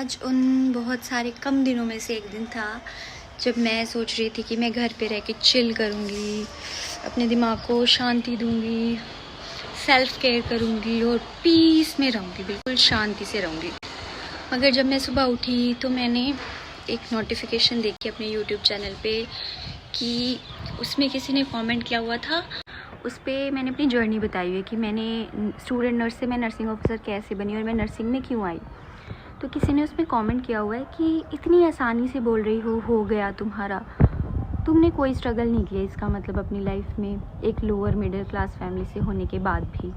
आज उन बहुत सारे कम दिनों में से एक दिन था जब मैं सोच रही थी कि मैं घर पे रह के चिल करूँगी, अपने दिमाग को शांति दूँगी, सेल्फ केयर करूँगी और पीस में रहूँगी, बिल्कुल शांति से रहूँगी। मगर जब मैं सुबह उठी तो मैंने एक नोटिफिकेशन देखी अपने यूट्यूब चैनल पे कि उसमें किसी ने कमेंट किया हुआ था। उस पर मैंने अपनी जर्नी बताई हुई है कि मैंने स्टूडेंट नर्स से मैं नर्सिंग ऑफिसर कैसे बनी और मैं नर्सिंग में क्यों आई। तो किसी ने उसमें कमेंट किया हुआ है कि इतनी आसानी से बोल रही हो गया तुम्हारा, तुमने कोई स्ट्रगल नहीं किया, इसका मतलब अपनी लाइफ में एक लोअर मिडिल क्लास फैमिली से होने के बाद भी।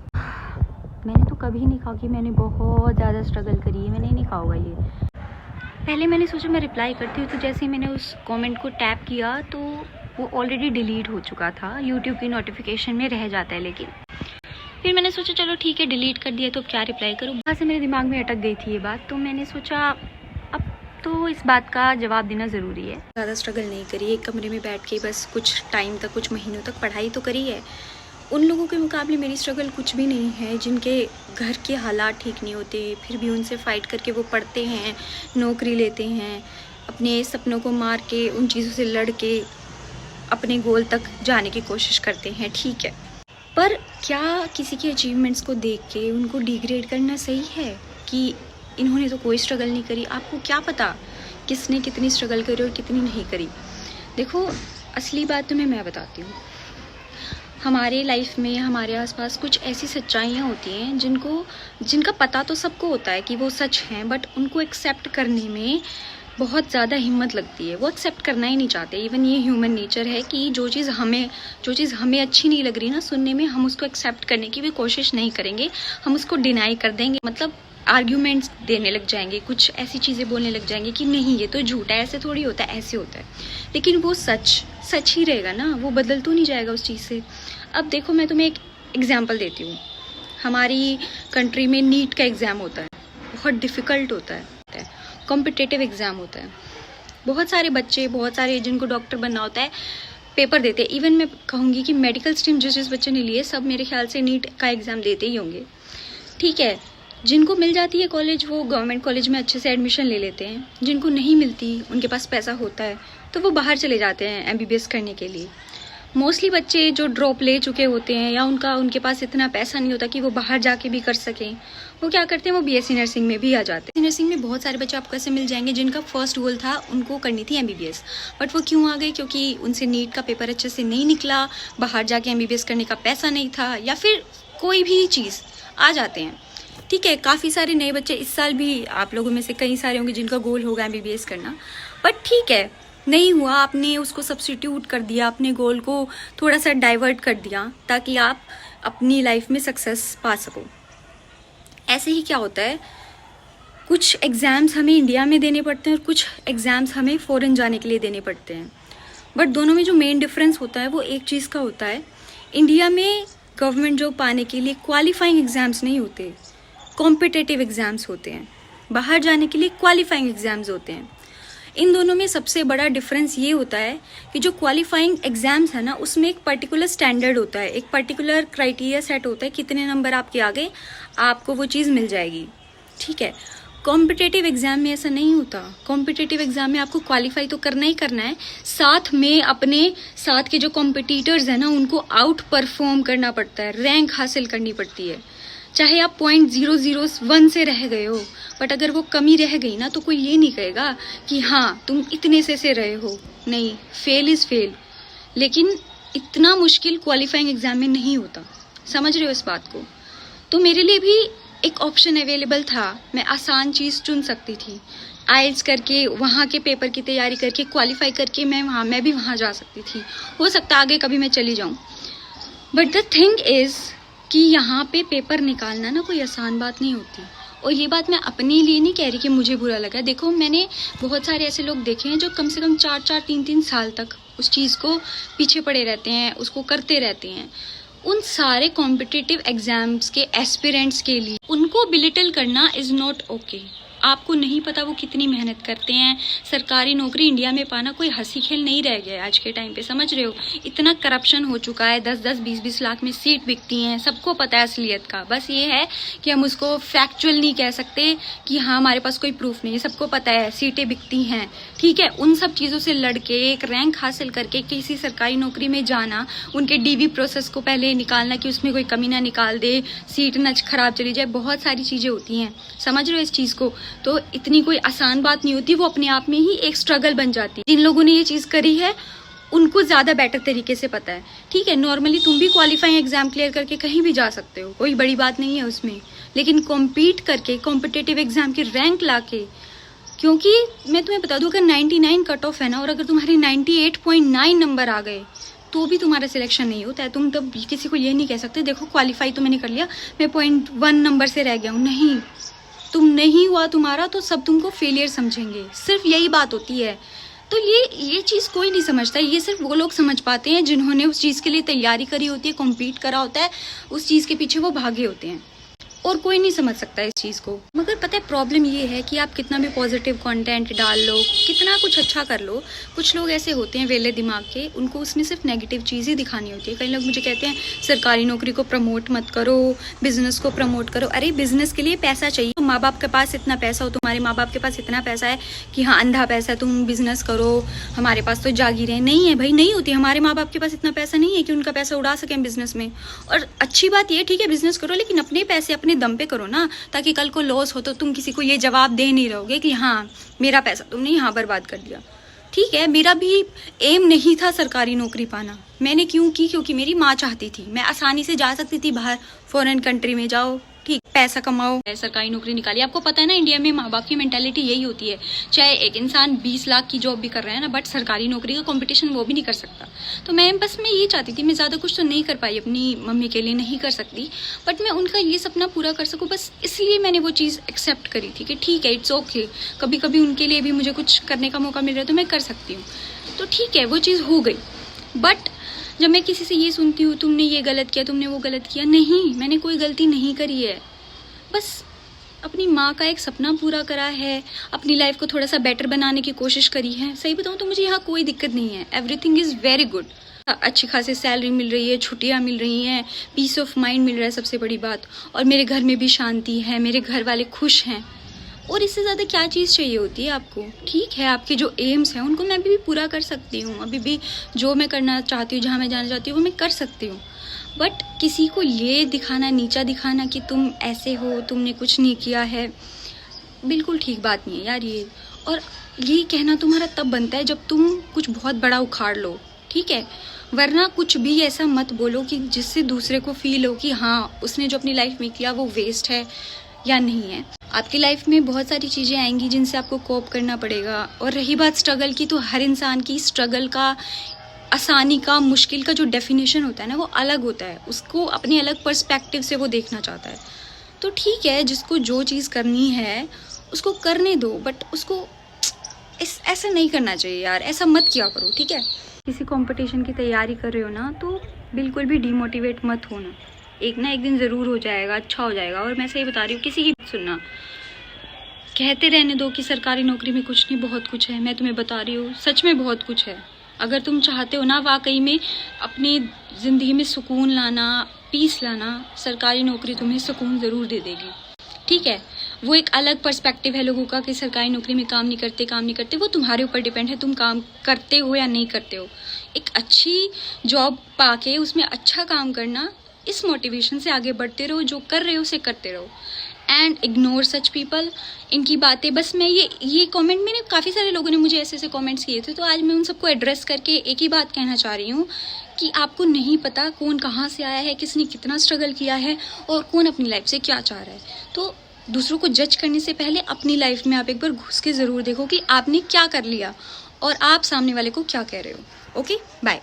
मैंने तो कभी नहीं कहा कि मैंने बहुत ज़्यादा स्ट्रगल करी है, मैंने नहीं कहा होगा ये। पहले मैंने सोचा मैं रिप्लाई करती हूँ, तो जैसे ही मैंने उस कमेंट को टैप किया तो वो ऑलरेडी डिलीट हो चुका था। यूट्यूब की नोटिफिकेशन में रह जाता है, लेकिन फिर मैंने सोचा चलो ठीक है, डिलीट कर दिया तो अब क्या रिप्लाई करूँ। वहाँ से मेरे दिमाग में अटक गई थी ये बात, तो मैंने सोचा अब तो इस बात का जवाब देना ज़रूरी है। ज़्यादा स्ट्रगल नहीं करी, एक कमरे में बैठ के बस कुछ टाइम तक, कुछ महीनों तक पढ़ाई तो करी है। उन लोगों के मुकाबले मेरी स्ट्रगल कुछ भी नहीं है जिनके घर के हालात ठीक नहीं होते, फिर भी उनसे फ़ाइट करके वो पढ़ते हैं, नौकरी लेते हैं, अपने सपनों को मार के, उन चीज़ों से लड़ के अपने गोल तक जाने की कोशिश करते हैं। ठीक है, पर क्या किसी के अचीवमेंट्स को देख के उनको डिग्रेड करना सही है कि इन्होंने तो कोई स्ट्रगल नहीं करी? आपको क्या पता किसने कितनी स्ट्रगल करी और कितनी नहीं करी। देखो, असली बात तुम्हें मैं बताती हूँ। हमारे लाइफ में, हमारे आसपास कुछ ऐसी सच्चाइयाँ होती हैं जिनका पता तो सबको होता है कि वो सच हैं, बट उनको एक्सेप्ट करने में बहुत ज़्यादा हिम्मत लगती है। वो एक्सेप्ट करना ही नहीं चाहते। इवन ये ह्यूमन नेचर है कि जो चीज़ हमें अच्छी नहीं लग रही ना सुनने में, हम उसको एक्सेप्ट करने की भी कोशिश नहीं करेंगे, हम उसको डिनाई कर देंगे। मतलब आर्ग्यूमेंट्स देने लग जाएंगे, कुछ ऐसी चीज़ें बोलने लग जाएंगे कि नहीं ये तो झूठा है, ऐसे थोड़ी होता है, ऐसे होता है। लेकिन वो सच ही रहेगा ना, वो बदल तो नहीं जाएगा उस चीज़ से। अब देखो, मैं तुम्हें एक एग्जाम्पल देती हूँ। हमारी कंट्री में नीट का एग्ज़ाम होता है, बहुत डिफ़िकल्ट होता है, कॉम्पिटिटिव एग्ज़ाम होता है। बहुत सारे बच्चे, बहुत सारे जिनको डॉक्टर बनना होता है, पेपर देते हैं। इवन मैं कहूँगी कि मेडिकल स्ट्रीम जिस बच्चे ने लिए, सब मेरे ख्याल से नीट का एग्ज़ाम देते ही होंगे। ठीक है, जिनको मिल जाती है कॉलेज, वो गवर्नमेंट कॉलेज में अच्छे से एडमिशन ले लेते हैं। जिनको नहीं मिलती, उनके पास पैसा होता है, तो वो बाहर चले जाते हैं MBBS करने के लिए। मोस्टली बच्चे जो ड्रॉप ले चुके होते हैं या उनके पास इतना पैसा नहीं होता कि वो बाहर जाके भी कर सकें, वो क्या करते हैं, वो BSc नर्सिंग में भी आ जाते हैं। नर्सिंग में बहुत सारे बच्चे आपको ऐसे मिल जाएंगे जिनका फर्स्ट गोल था, उनको करनी थी MBBS, बट वो क्यों आ गए? क्योंकि उनसे नीट का पेपर अच्छे से नहीं निकला, बाहर जाके MBBS करने का पैसा नहीं था, या फिर कोई भी चीज़, आ जाते हैं। ठीक है, काफ़ी सारे नए बच्चे इस साल भी, आप लोगों में से कई सारे होंगे जिनका गोल होगा MBBS करना, बट ठीक है, नहीं हुआ, आपने उसको सब्स्टिट्यूट कर दिया, अपने गोल को थोड़ा सा डाइवर्ट कर दिया ताकि आप अपनी लाइफ में सक्सेस पा सको। ऐसे ही क्या होता है, कुछ एग्ज़ाम्स हमें इंडिया में देने पड़ते हैं और कुछ एग्ज़ाम्स हमें फ़ॉरेन जाने के लिए देने पड़ते हैं, बट दोनों में जो मेन डिफरेंस होता है वो एक चीज़ का होता है। इंडिया में गवर्नमेंट जॉब पाने के लिए क्वालिफाइंग एग्ज़ाम्स नहीं होते, कॉम्पिटिटिव एग्ज़ाम्स होते हैं। बाहर जाने के लिए क्वालिफाइंग एग्ज़ाम्स होते हैं। इन दोनों में सबसे बड़ा डिफरेंस ये होता है कि जो क्वालिफाइंग एग्ज़ाम्स है ना, उसमें एक पर्टिकुलर स्टैंडर्ड होता है, एक पर्टिकुलर क्राइटेरिया सेट होता है, कितने नंबर आपके आ गए आपको वो चीज़ मिल जाएगी। ठीक है, कॉम्पिटिटिव एग्ज़ाम में ऐसा नहीं होता। कॉम्पिटिटिव एग्ज़ाम में आपको क्वालिफाई तो करना ही करना है, साथ में अपने साथ के जो कॉम्पिटिटर्स हैं ना, उनको आउट परफॉर्म करना पड़ता है, रैंक हासिल करनी पड़ती है। चाहे आप 0.001 से रह गए हो, बट अगर वो कमी रह गई ना, तो कोई ये नहीं कहेगा कि हाँ तुम इतने से रहे हो। नहीं, फेल इज़ फेल। लेकिन इतना मुश्किल क्वालिफाइंग एग्ज़ाम में नहीं होता, समझ रहे हो इस बात को? तो मेरे लिए भी एक ऑप्शन अवेलेबल था, मैं आसान चीज़ चुन सकती थी। IELTS करके, वहाँ के पेपर की तैयारी करके, क्वालिफाई करके मैं भी वहाँ जा सकती थी। हो सकता आगे कभी मैं चली जाऊँ, बट द थिंग इज़ कि यहाँ पे पेपर निकालना ना कोई आसान बात नहीं होती। और ये बात मैं अपने लिए नहीं कह रही कि मुझे बुरा लगा। देखो, मैंने बहुत सारे ऐसे लोग देखे हैं जो कम से कम 4-4, 3-3 साल तक उस चीज़ को पीछे पड़े रहते हैं, उसको करते रहते हैं। उन सारे कॉम्पिटिटिव एग्ज़ाम्स के एस्पिरेंट्स के लिए उनको बिलिटल करना इज़ नॉट ओके। आपको नहीं पता वो कितनी मेहनत करते हैं। सरकारी नौकरी इंडिया में पाना कोई हंसी खेल नहीं रह गया है आज के टाइम पे, समझ रहे हो? इतना करप्शन हो चुका है, 10-10, 20-20 लाख में सीट बिकती हैं, सबको पता है असलियत का। बस ये है कि हम उसको फैक्चुअल नहीं कह सकते कि हाँ हमारे पास कोई प्रूफ नहीं है, सबको पता है सीटें बिकती हैं, ठीक है। उन सब चीज़ों से लड़के एक रैंक हासिल करके किसी सरकारी नौकरी में जाना, उनके डीवी प्रोसेस को पहले निकालना कि उसमें कोई कमी ना निकाल दे, सीट न खराब चली जाए, बहुत सारी चीज़ें होती हैं, समझ रहे हो इस चीज़ को? तो इतनी कोई आसान बात नहीं होती, वो अपने आप में ही एक स्ट्रगल बन जाती है। जिन लोगों ने ये चीज़ करी है उनको ज़्यादा बेटर तरीके से पता है, ठीक है। नॉर्मली तुम भी क्वालिफाइंग एग्जाम क्लियर करके कहीं भी जा सकते हो, कोई बड़ी बात नहीं है उसमें, लेकिन कॉम्पीट करके कॉम्पिटिटिव एग्जाम की रैंक लाके, क्योंकि मैं तुम्हें बता दूं अगर 99 कट ऑफ है ना, और अगर तुम्हारे 98.9 नंबर आ गए तो भी तुम्हारा सिलेक्शन नहीं होता है। तुम तब किसी को ये नहीं कह सकते देखो क्वालिफाई तो मैंने कर लिया, मैं 0.1 नंबर से रह गया हूँ, नहीं। तुम नहीं हुआ तुम्हारा तो सब तुमको फेलियर समझेंगे, सिर्फ यही बात होती है। तो ये चीज़ कोई नहीं समझता, ये सिर्फ वो लोग समझ पाते हैं जिन्होंने उस चीज़ के लिए तैयारी करी होती है, कॉम्पीट करा होता है, उस चीज़ के पीछे वो भागे होते हैं, और कोई नहीं समझ सकता इस चीज़ को। मगर पता है प्रॉब्लम ये है कि आप कितना भी पॉजिटिव कंटेंट डाल लो, कितना कुछ अच्छा कर लो, कुछ लोग ऐसे होते हैं वेले दिमाग के, उनको उसमें सिर्फ नेगेटिव चीज़ ही दिखानी होती है। कई लोग मुझे कहते हैं सरकारी नौकरी को प्रमोट मत करो, बिजनेस को प्रमोट करो। अरे बिजनेस के लिए पैसा चाहिए, तो माँ बाप के पास इतना पैसा हो, तुम्हारे माँ बाप के पास इतना पैसा है कि हाँ अंधा पैसा है, तुम बिजनेस करो, हमारे पास तो जागीरें नहीं है भाई, नहीं होती। हमारे माँ बाप के पास इतना पैसा नहीं है कि उनका पैसा उड़ा सकें बिजनेस में। और अच्छी बात ये, ठीक है बिजनेस करो, लेकिन अपने पैसे अपने दम पे करो ना, ताकि कल को लॉस हो तो तुम किसी को ये जवाब दे नहीं रहोगे कि हाँ मेरा पैसा तुमने यहाँ बर्बाद कर दिया। ठीक है, मेरा भी एम नहीं था सरकारी नौकरी पाना, मैंने क्यों की? क्योंकि मेरी माँ चाहती थी, मैं आसानी से जा सकती थी बाहर, फॉरेन कंट्री में जाओ, ठीक पैसा कमाओ, सरकारी नौकरी निकाली। आपको पता है ना इंडिया में माँ बाप की मेंटालिटी यही होती है, चाहे एक इंसान 20 लाख की जॉब भी कर रहा है ना, बट सरकारी नौकरी का कंपटीशन वो भी नहीं कर सकता। तो मैं ये चाहती थी, मैं ज़्यादा कुछ तो नहीं कर पाई अपनी मम्मी के लिए, नहीं कर सकती, बट मैं उनका ये सपना पूरा कर सकूँ, बस इसलिए मैंने वो चीज़ एक्सेप्ट करी थी कि ठीक है इट्स ओके, कभी कभी उनके लिए भी मुझे कुछ करने का मौका मिल रहा है तो मैं कर सकती हूँ, तो ठीक है वो चीज़ हो गई। बट जब मैं किसी से ये सुनती हूँ तुमने ये गलत किया, तुमने वो गलत किया, नहीं मैंने कोई गलती नहीं करी है, बस अपनी माँ का एक सपना पूरा करा है, अपनी लाइफ को थोड़ा सा बेटर बनाने की कोशिश करी है। सही बताऊँ तो मुझे यहाँ कोई दिक्कत नहीं है, एवरीथिंग इज़ वेरी गुड, अच्छी खासी सैलरी मिल रही है, छुट्टियाँ मिल रही हैं, पीस ऑफ माइंड मिल रहा है, सबसे बड़ी बात, और मेरे घर में भी शांति है, मेरे घर वाले खुश हैं, और इससे ज़्यादा क्या चीज़ चाहिए होती है आपको? ठीक है आपके जो एम्स हैं उनको मैं भी पूरा कर सकती हूँ, अभी भी जो मैं करना चाहती हूँ, जहाँ मैं जाना चाहती हूँ वो मैं कर सकती हूँ, बट किसी को ये दिखाना, नीचा दिखाना कि तुम ऐसे हो, तुमने कुछ नहीं किया है, बिल्कुल ठीक बात नहीं है यार ये। और ये कहना तुम्हारा तब बनता है जब तुम कुछ बहुत बड़ा उखाड़ लो, ठीक है, वरना कुछ भी ऐसा मत बोलो कि जिससे दूसरे को फील हो कि हाँ उसने जो अपनी लाइफ में किया वो वेस्ट है या नहीं है। आपकी लाइफ में बहुत सारी चीज़ें आएंगी जिनसे आपको कोप करना पड़ेगा, और रही बात स्ट्रगल की, तो हर इंसान की स्ट्रगल का, आसानी का, मुश्किल का जो डेफिनेशन होता है ना वो अलग होता है, उसको अपने अलग पर्सपेक्टिव से वो देखना चाहता है। तो ठीक है जिसको जो चीज़ करनी है उसको करने दो, बट उसको ऐसा नहीं करना चाहिए यार, ऐसा मत किया करो, ठीक है। किसी कंपटीशन की तैयारी कर रहे हो ना तो बिल्कुल भी डिमोटिवेट मत होना, एक ना एक दिन ज़रूर हो जाएगा, अच्छा हो जाएगा। और मैं सही बता रही हूँ, किसी की सुनना, कहते रहने दो कि सरकारी नौकरी में कुछ नहीं, बहुत कुछ है। मैं तुम्हें बता रही हूँ सच में बहुत कुछ है, अगर तुम चाहते हो ना वाकई में अपनी ज़िंदगी में सुकून लाना, पीस लाना, सरकारी नौकरी तुम्हें सुकून ज़रूर दे देगी, ठीक है। वो एक अलग पर्सपेक्टिव है लोगों का कि सरकारी नौकरी में काम नहीं करते, वो तुम्हारे ऊपर डिपेंड है, तुम काम करते हो या नहीं करते हो। एक अच्छी जॉब पाके उसमें अच्छा काम करना, इस मोटिवेशन से आगे बढ़ते रहो, जो कर रहे हो उसे करते रहो, एंड इग्नोर सच पीपल, इनकी बातें। बस मैं ये कमेंट, मैंने काफ़ी सारे लोगों ने मुझे ऐसे कमेंट्स किए थे, तो आज मैं उन सबको एड्रेस करके एक ही बात कहना चाह रही हूँ कि आपको नहीं पता कौन कहाँ से आया है, किसने कितना स्ट्रगल किया है, और कौन अपनी लाइफ से क्या चाह रहा है। तो दूसरों को जज करने से पहले अपनी लाइफ में आप एक बार घुस के ज़रूर देखो कि आपने क्या कर लिया और आप सामने वाले को क्या कह रहे हो। Okay, bye.